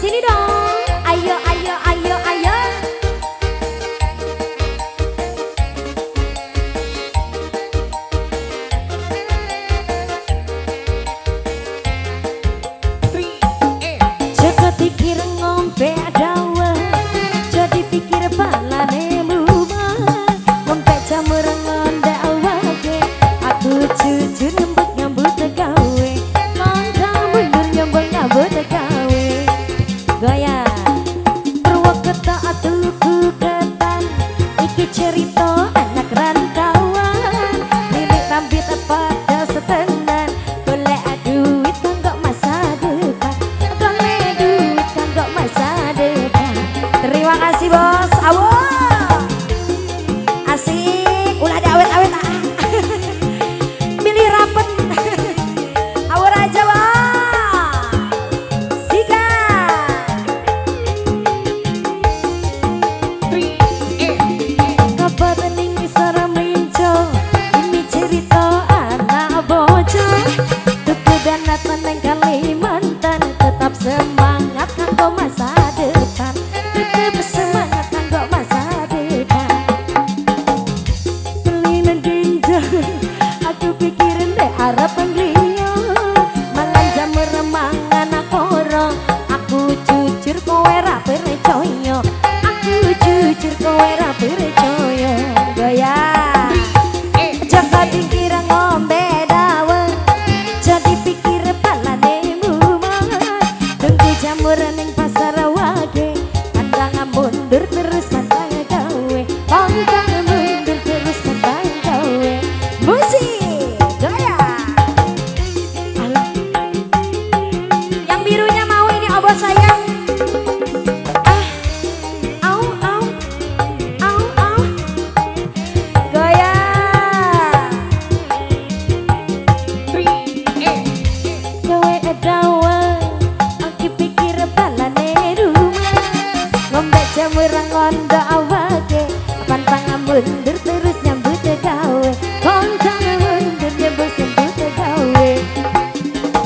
Sini dong. Ayo, ayo, ayo, ayo. Joko pikir ngombe dawa, jadi pikir balane muma. Ngombe jamur ngondak wage, aku jujur nyambut gawe. Langkah mundur nyambut gawe. Gaya Purwokerto atuku ketan, iki cerita anak rantauan. Milik rambit pada setenan, golek duit kanggo masa depan. Golek duit kanggo masa depan. Terima kasih bos, awo asik, ulah ada awet-awet milih rapet. Awo raja bos, sika kabar ning isara menco, ini cerita anak bojo. Tuku dana teneng Kalimantan, tetap semangat kanggo masa depan. Tetap semangat kanggo masa depan. Kelinen ginjal, aku pikirin deh harapan liya. Mangan jamur mangan akoro, aku jujur kowe ra percaya. Aku jujur kowe ra percaya. Gaya Joko pikir ngombe dawa, jadi pikir balane mumat. Tunggu jamur ning pasar wage, pantang mundur terus pantang gawe. Pantang mundur terus pantang gawe. Musik gaya. Alah. Yang birunya mau ini obo sayang. Au au au au. Gaya. Kowe dawa, aku pikir balane rumah. Ngombe jamur ngondo awake, pantang mundur terus nyambut gawe. Pantang mundur nyambut gawe.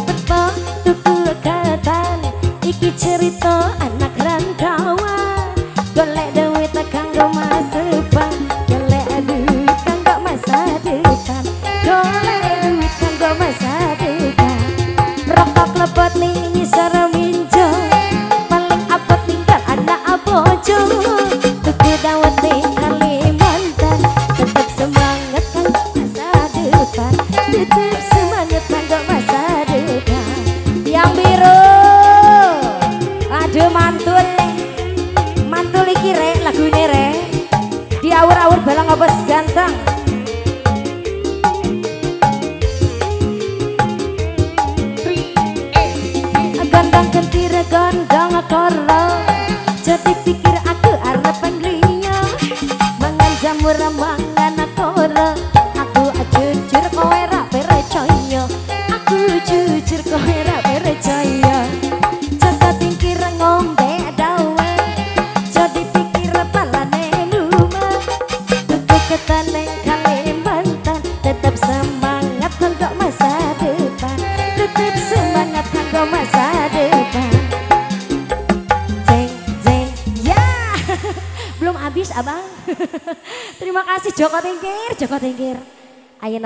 Beto tuku ketan, iki cerita anak rantauan. Golek duit kanggo masa depan. Golek duit kanggo masa depan. Golek duit kanggo masa depan. Rokok lepot ning isara minjo, paling apot tinggal anak bojo. Tuku dawet ning Kalimantan, tetap semangat kanggo masa depan. Tetap semangat kanggo masa depan. Yang biru, aduh mantul iki rek lagune rek. Diawur-awur balang apa ganteng. Gandang kentire gandang koro, jadi pikir aku arepan liya. Mangan jamur mangan koro, aku jujur kowe ra percaya. Aku jujur kowe ra percaya. Joko pikir ngombe dawa, jadi pikir balane lumat. Tuku ketan ning Kalimantan, tetap semangat kanggo masa depan. Tetap semangat kanggo masa depan. Jeng jeng ya. Belum habis abang. Terima kasih Joko Tingkir, Joko Tingkir. Ayo.